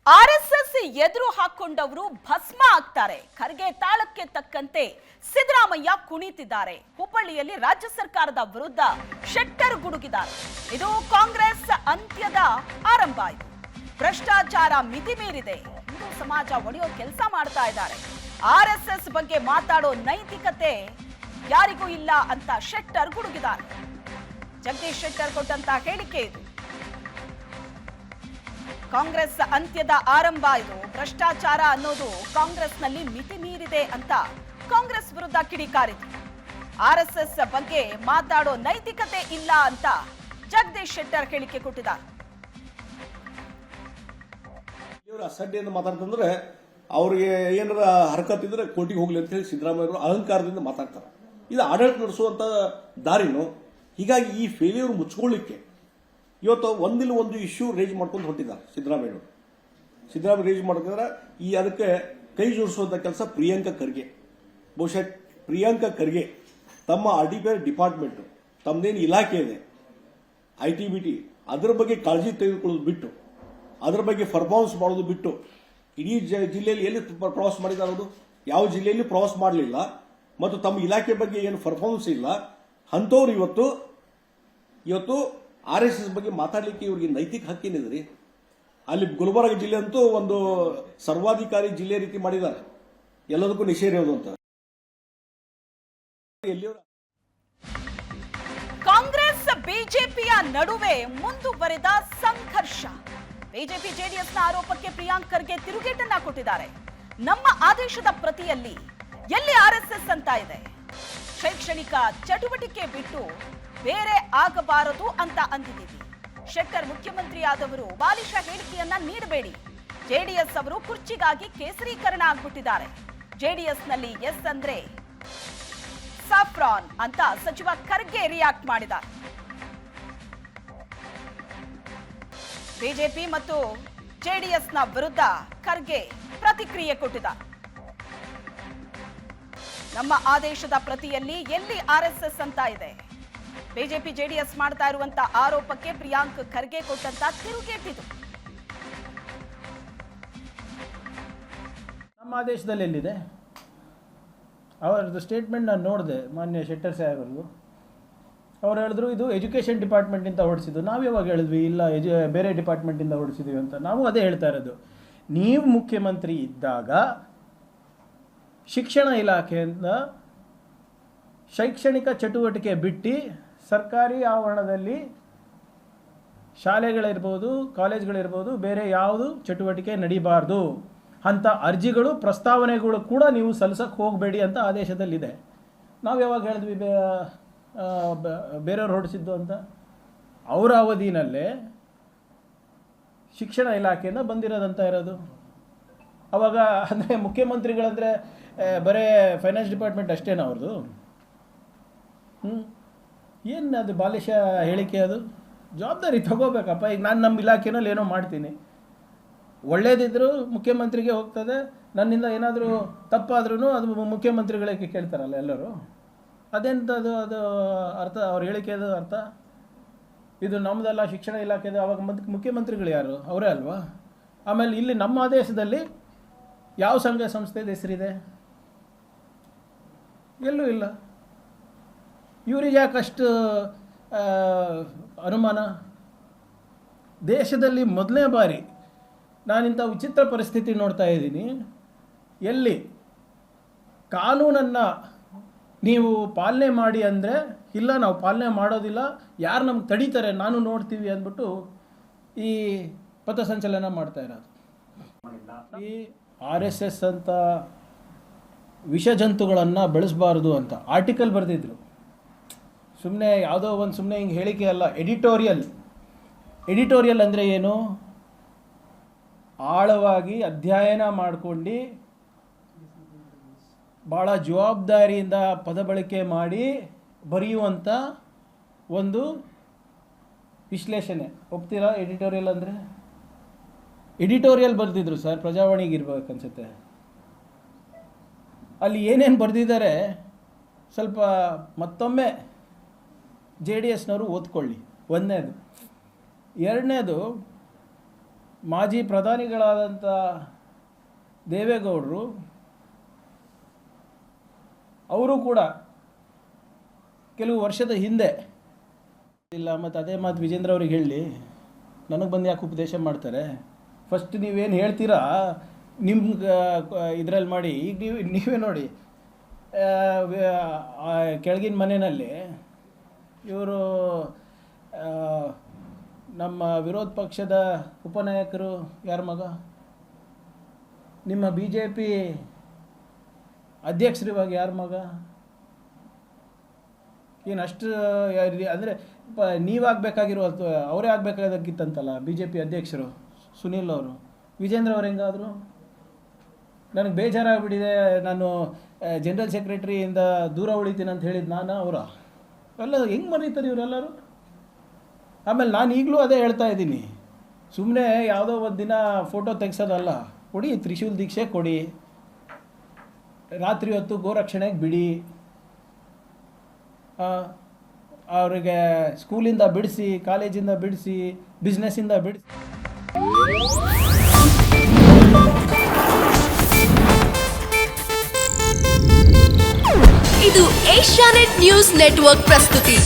RSS ಎದುರು ಹಾಕೊಂಡವರು ಭಸ್ಮ ಆಗ್ತಾರೆ. ಖರ್ಗೆ ತಾಳಕ್ಕೆ ತಕ್ಕಂತೆ ಸಿದ್ದರಾಮಯ್ಯ ಕುಣಿತಿದ್ದಾರೆ. ಹುಬ್ಬಳ್ಳಿಯಲ್ಲಿ ರಾಜ್ಯ ಸರ್ಕಾರದ ವಿರುದ್ಧ ಶೆಟ್ಟರ್ ಗುಡುಗಿದ್ದಾರೆ. ಇದು ಕಾಂಗ್ರೆಸ್ ಅಂತ್ಯದ ಆರಂಭ. ಇದು ಭ್ರಷ್ಟಾಚಾರ ಮಿತಿ ಮೀರಿದೆ. ಹಿಂದೂ ಸಮಾಜ ಒಡೆಯೋ ಕೆಲಸ ಮಾಡ್ತಾ ಇದ್ದಾರೆ. ಆರ್ಎಸ್ಎಸ್ ಬಗ್ಗೆ ಮಾತಾಡೋ ನೈತಿಕತೆ ಯಾರಿಗೂ ಇಲ್ಲ ಅಂತ ಶೆಟ್ಟರ್ ಗುಡುಗಿದ್ದಾರೆ. ಜಗದೀಶ್ ಶೆಟ್ಟರ್ ಕೊಟ್ಟಂತ ಹೇಳಿಕೆ ಇದು. ಕಾಂಗ್ರೆಸ್ ಅಂತ್ಯದ ಆರಂಭ ಇದು. ಭ್ರಷ್ಟಾಚಾರ ಅನ್ನೋದು ಕಾಂಗ್ರೆಸ್ನಲ್ಲಿ ಮಿತಿ ಮೀರಿದೆ ಅಂತ ಕಾಂಗ್ರೆಸ್ ವಿರುದ್ಧ ಕಿಡಿಕಾರಿತು. ಆರ್ಎಸ್ಎಸ್ ಬಗ್ಗೆ ಮಾತಾಡೋ ನೈತಿಕತೆ ಇಲ್ಲ ಅಂತ ಜಗದೀಶ್ ಶೆಟ್ಟರ್ ಹೇಳಿಕೆ ಕೊಟ್ಟಿದ್ದಾರೆ. ಇವರು ಅಸಡ್ಡೆಯಿಂದ ಮಾತಾಡ್ತಂದ್ರೆ ಅವ್ರಿಗೆ ಏನಾರ ಹರಕತ್ ಇದ್ರೆ ಕೋರ್ಟಿಗೆ ಹೋಗ್ಲಿ ಅಂತ ಹೇಳಿ ಸಿದ್ದರಾಮಯ್ಯವರು ಅಹಂಕಾರದಿಂದ ಮಾತಾಡ್ತಾರೆ. ಇದು ಆಡಳಿತ ನಡೆಸುವಂತ ದಾರಿನು. ಹೀಗಾಗಿ ಈ ಫೇಲ್ಯೂರ್ ಮುಚ್ಕೊಳ್ಳಿಕ್ಕೆ ಇವತ್ತು ಒಂದಿಲ್ಲ ಒಂದು ಇಶ್ಯೂ ರೇಜ್ ಮಾಡ್ಕೊಂಡು ಹೊಂಟಿದ್ದಾರೆ ಸಿದ್ದರಾಮಯ್ಯ ರೇಜ್ ಮಾಡ್ತಿದ್ರೆ ಈ ಅದಕ್ಕೆ ಕೈ ಜೋಡಿಸುವಂತ ಕೆಲಸ ಪ್ರಿಯಾಂಕಾ ಖರ್ಗೆ. ಬಹುಶಃ ಪ್ರಿಯಾಂಕಾ ಖರ್ಗೆ ತಮ್ಮ RDPI ಡಿಪಾರ್ಟ್ಮೆಂಟ್ ತಮ್ಮದೇನು ಇಲಾಖೆ ಇದೆ ITBT ಅದರ ಬಗ್ಗೆ ಕಾಳಜಿ ತೆಗೆದುಕೊಳ್ಳೋದು ಬಿಟ್ಟು, ಅದರ ಬಗ್ಗೆ ಪರ್ಫಾರ್ಮೆನ್ಸ್ ಮಾಡೋದು ಬಿಟ್ಟು ಇಡೀ ಜಿಲ್ಲೆಯಲ್ಲಿ ಎಲ್ಲಿ ಪ್ರವಾಸ ಮಾಡಿದಾರದು? ಯಾವ ಜಿಲ್ಲೆಯಲ್ಲಿ ಪ್ರವಾಸ ಮಾಡಲಿಲ್ಲ ಮತ್ತು ತಮ್ಮ ಇಲಾಖೆ ಬಗ್ಗೆ ಏನು ಪರ್ಫಾರ್ಮೆನ್ಸ್ ಇಲ್ಲ. ಅಂಥವ್ರು ಇವತ್ತು RSS ಬಗ್ಗೆ ಮಾತಾಡಲಿಕ್ಕೆ ಇವರಿಗೆ ನೈತಿಕ ಹಕ್ಕೇನಿದ್ರಿ? ಅಲ್ಲಿ ಗುಲ್ಬರ್ಗ ಜಿಲ್ಲೆ ಅಂತೂ ಒಂದು ಸರ್ವಾಧಿಕಾರಿ ಜಿಲ್ಲೆ ರೀತಿ ಮಾಡಿದ್ದಾರೆ, ಎಲ್ಲದಕ್ಕೂ ನಿಷೇಧ ಇರೋದು ಅಂತ. ಕಾಂಗ್ರೆಸ್ ಬಿಜೆಪಿಯ ನಡುವೆ ಮುಂದುವರೆದ ಸಂಘರ್ಷ. ಬಿಜೆಪಿ ಜೆಡಿಎಸ್ನ ಆರೋಪಕ್ಕೆ ಪ್ರಿಯಾಂಕ್ ಖರ್ಗೆ ತಿರುಗೇಟನ್ನ ಕೊಟ್ಟಿದ್ದಾರೆ. ನಮ್ಮ ಆದೇಶದ ಪ್ರತಿಯಲ್ಲಿ ಎಲ್ಲಿ RSS ಅಂತ ಇದೆ? ಶೈಕ್ಷಣಿಕ ಚಟುವಟಿಕೆ ಬಿಟ್ಟು ಬೇರೆ ಆಗಬಾರದು ಅಂತ ಅಂದಿದ್ದೀವಿ. ಶೆಟ್ಟರ್ ಮುಖ್ಯಮಂತ್ರಿಯಾದವರು ಬಾಲಿಶ ಹೇಳಿಕೆಯನ್ನ ನೀಡಬೇಡಿ. ಜೆಡಿಎಸ್ ಅವರು ಕುರ್ಚಿಗಾಗಿ ಕೇಸರೀಕರಣ ಆಗ್ಬಿಟ್ಟಿದ್ದಾರೆ. ಜೆಡಿಎಸ್ನಲ್ಲಿ ಎಸ್ ಅಂದ್ರೆ ಸಾಫ್ರಾನ್ ಅಂತ ಸಚಿವ ಖರ್ಗೆ ರಿಯಾಕ್ಟ್ ಮಾಡಿದ್ದಾರೆ. ಬಿಜೆಪಿ ಮತ್ತು ಜೆಡಿಎಸ್ನ ವಿರುದ್ಧ ಖರ್ಗೆ ಪ್ರತಿಕ್ರಿಯೆ ಕೊಟ್ಟಿದ್ದಾರೆ. ನಮ್ಮ ಆದೇಶದ ಪ್ರತಿಯಲ್ಲಿ ಎಲ್ಲಿ RSS ಅಂತ ಇದೆ? ಬಿಜೆಪಿ ಜೆಡಿಎಸ್ ಮಾಡ್ತಾ ಇರುವಂತ ಆರೋಪಕ್ಕೆ ಪ್ರಿಯಾಂಕ್ ಖರ್ಗೆ ಕೊಟ್ಟಂತ ತಿರುಗೇಟಿದು. ನಮ್ಮ ಆದೇಶದಲ್ಲಿ ಎಲ್ಲಿದೆ? ಅವರದ್ದು ಸ್ಟೇಟ್ಮೆಂಟ್ ನಾನು ನೋಡಿದೆ, ಮಾನ್ಯ ಶೆಟ್ಟರ್ ಸಾಹೇಬರದು. ಅವ್ರು ಹೇಳಿದ್ರು ಇದು ಎಜುಕೇಷನ್ ಡಿಪಾರ್ಟ್ಮೆಂಟಿಂದ ಹೊಡಿಸಿದ್ದು. ನಾವು ಯಾವಾಗ ಹೇಳಿದ್ವಿ ಇಲ್ಲ ಬೇರೆ ಡಿಪಾರ್ಟ್ಮೆಂಟಿಂದ ಹೊಡಿಸಿದ್ವಿ ಅಂತ? ನಾವು ಅದೇ ಹೇಳ್ತಾ ಇರೋದು. ನೀವು ಮುಖ್ಯಮಂತ್ರಿ ಇದ್ದಾಗ ಶಿಕ್ಷಣ ಇಲಾಖೆಯಿಂದ ಶೈಕ್ಷಣಿಕ ಚಟುವಟಿಕೆ ಬಿಟ್ಟು ಸರ್ಕಾರಿ ಆವರಣದಲ್ಲಿ ಶಾಲೆಗಳಿರ್ಬೋದು, ಕಾಲೇಜ್ಗಳಿರ್ಬೋದು, ಬೇರೆ ಯಾವುದು ಚಟುವಟಿಕೆ ನಡೀಬಾರ್ದು ಅಂತ ಅರ್ಜಿಗಳು, ಪ್ರಸ್ತಾವನೆಗಳು ಕೂಡ ನೀವು ಸಲ್ಲಿಸಕ್ಕೆ ಹೋಗಬೇಡಿ ಅಂತ ಆದೇಶದಲ್ಲಿದೆ. ನಾವು ಯಾವಾಗ ಹೇಳಿದ್ವಿ ಬೇರೆಯವ್ರು ಹೊಡಿಸಿದ್ದು ಅಂತ? ಅವರ ಅವಧಿನಲ್ಲೇ ಶಿಕ್ಷಣ ಇಲಾಖೆಯಿಂದ ಬಂದಿರೋದಂತ ಇರೋದು. ಅವಾಗ ಅಂದರೆ ಮುಖ್ಯಮಂತ್ರಿಗಳಂದರೆ ಬರೇ ಫೈನಾನ್ಸ್ ಡಿಪಾರ್ಟ್ಮೆಂಟ್ ಅಷ್ಟೇನಾ ಅವ್ರದ್ದು? ಏನು ಅದು ಬಾಲಿಶ ಹೇಳಿಕೆ? ಅದು ಜವಾಬ್ದಾರಿ ತಗೋಬೇಕಪ್ಪ. ಈಗ ನಾನು ನಮ್ಮ ಇಲಾಖೆನಲ್ಲಿ ಏನೋ ಮಾಡ್ತೀನಿ, ಒಳ್ಳೇದಿದ್ದರೂ ಮುಖ್ಯಮಂತ್ರಿಗೆ ಹೋಗ್ತದೆ, ನನ್ನಿಂದ ಏನಾದರೂ ತಪ್ಪಾದ್ರೂ ಅದು ಮುಖ್ಯಮಂತ್ರಿಗಳಿಗೆ ಕೇಳ್ತಾರಲ್ಲ ಎಲ್ಲರೂ. ಅದೆಂಥದ್ದು ಅದು ಅರ್ಥ? ಅವ್ರ ಹೇಳಿಕೆದು ಅರ್ಥ ಇದು ನಮ್ಮದಲ್ಲ, ಶಿಕ್ಷಣ ಇಲಾಖೆದು. ಅವಾಗ ಮುಖ್ಯಮಂತ್ರಿಗಳು ಯಾರು? ಅವರೇ ಅಲ್ವಾ? ಆಮೇಲೆ ಇಲ್ಲಿ ನಮ್ಮ ಆದೇಶದಲ್ಲಿ ಯಾವ ಸಂಘ ಸಂಸ್ಥೆದ ಹೆಸರಿದೆ? ಎಲ್ಲೂ ಇಲ್ಲ. ಇವ್ರಿಗೆ ಯಾಕಷ್ಟು ಅನುಮಾನ? ದೇಶದಲ್ಲಿ ಮೊದಲನೇ ಬಾರಿ ನಾನಿಂಥ ವಿಚಿತ್ರ ಪರಿಸ್ಥಿತಿ ನೋಡ್ತಾ ಇದ್ದೀನಿ. ಎಲ್ಲಿ ಕಾನೂನನ್ನು ನೀವು ಪಾಲನೆ ಮಾಡಿ ಅಂದರೆ ಇಲ್ಲ, ನಾವು ಪಾಲನೆ ಮಾಡೋದಿಲ್ಲ, ಯಾರು ನಮ್ಗೆ ತಡೀತಾರೆ ನಾನು ನೋಡ್ತೀವಿ ಅಂದ್ಬಿಟ್ಟು ಈ ಪಥಸಂಚಲನ ಮಾಡ್ತಾ ಇರೋದು. ಈ RSS ಅಂತ ವಿಷಜಂತುಗಳನ್ನು ಬೆಳೆಸಬಾರ್ದು ಅಂತ ಆರ್ಟಿಕಲ್ ಬರೆದಿದ್ರು. ಸುಮ್ಮನೆ ಯಾವುದೋ ಒಂದು ಸುಮ್ಮನೆ ಹಿಂಗೆ ಹೇಳಿಕೆ ಅಲ್ಲ. ಎಡಿಟೋರಿಯಲ್ ಅಂದರೆ ಏನು? ಆಳವಾಗಿ ಅಧ್ಯಯನ ಮಾಡ್ಕೊಂಡು ಭಾಳ ಜವಾಬ್ದಾರಿಯಿಂದ ಪದ ಬಳಕೆ ಮಾಡಿ ಬರೆಯುವಂಥ ಒಂದು ವಿಶ್ಲೇಷಣೆ. ಒಪ್ತೀರಾ? ಎಡಿಟೋರಿಯಲ್ ಅಂದರೆ ಎಡಿಟೋರಿಯಲ್ ಬರೆದಿದ್ರು ಸರ್, ಪ್ರಜಾವಾಣಿಗೆ ಇರ್ಬೇಕನ್ಸುತ್ತೆ. ಅಲ್ಲಿ ಏನೇನು ಬರೆದಿದ್ದಾರೆ ಸ್ವಲ್ಪ ಮತ್ತೊಮ್ಮೆ JDSನವರು ಓದ್ಕೊಳ್ಳಿ. ಒಂದನೇದು. ಎರಡನೇದು, ಮಾಜಿ ಪ್ರಧಾನಿಗಳಾದಂಥ ದೇವೇಗೌಡರು ಅವರು ಕೂಡ ಕೆಲವು ವರ್ಷದ ಹಿಂದೆ ಇಲ್ಲ, ಮತ್ತು ಅದೇ ಮಾತು ವಿಜೇಂದ್ರ ಅವ್ರಿಗೆ ಹೇಳಿ ನನಗೆ ಬಂದು ಯಾಕೆ ಉಪದೇಶ ಮಾಡ್ತಾರೆ? ಫಸ್ಟ್ ನೀವೇನು ಹೇಳ್ತೀರಾ ನಿಮ್ಮ ಇದರಲ್ಲಿ ಮಾಡಿ. ಈಗ ನೀವೇ ನೋಡಿ, ಕೆಳಗಿನ ಮನೆಯಲ್ಲಿ ಇವರು ನಮ್ಮ ವಿರೋಧ ಪಕ್ಷದ ಉಪನಾಯಕರು ಯಾರ ಮಗ, ನಿಮ್ಮ ಬಿ ಜೆ ಪಿ ಅಧ್ಯಕ್ಷರು ಇವಾಗ ಯಾರ ಮಗ? ಏನು ಅಷ್ಟು ಅಂದರೆ ನೀವಾಗಬೇಕಾಗಿರೋ ಅವರೇ ಆಗಬೇಕಾಗಿತ್ತಂತಲ್ಲ ಬಿ ಜೆ ಪಿ ಅಧ್ಯಕ್ಷರು ಸುನೀಲ್ ಅವರು. ವಿಜೇಂದ್ರ ಅವ್ರು ಹೆಂಗಾದರು? ನನಗೆ ಬೇಜಾರಾಗ್ಬಿಟ್ಟಿದೆ, ನಾನು ಜನರಲ್ ಸೆಕ್ರೆಟರಿಯಿಂದ ದೂರ ಉಳಿತೀನಿ ಅಂತ ಹೇಳಿದ್ದು ನಾನು ಅವರ ಎಲ್ಲ ಹೆಂಗೆ ಮರೀತಾರೆ ಇವರೆಲ್ಲರೂ? ಆಮೇಲೆ ನಾನು ಈಗಲೂ ಅದೇ ಹೇಳ್ತಾ ಇದ್ದೀನಿ, ಸುಮ್ಮನೆ ಯಾವುದೋ ಒಂದು ದಿನ ಫೋಟೋ ತೆಗ್ಸೋದಲ್ಲ, ಕೊಡಿ ತ್ರಿಶೂಲ್ ದೀಕ್ಷೆ ಕೊಡಿ, ರಾತ್ರಿ ಹೊತ್ತು ಗೋರಕ್ಷಣೆಗೆ ಬಿಡಿ, ಅವರಿಗೆ ಸ್ಕೂಲಿಂದ ಬಿಡಿಸಿ, ಕಾಲೇಜಿಂದ ಬಿಡಿಸಿ, ಬಿಸ್ನೆಸ್ಸಿಂದ ಬಿಡಿಸಿ. ಇದು ಏಷ್ಯಾನೆಟ್ ನ್ಯೂಸ್ ನೆಟ್ವರ್ಕ್ ಪ್ರಸ್ತುತಿ.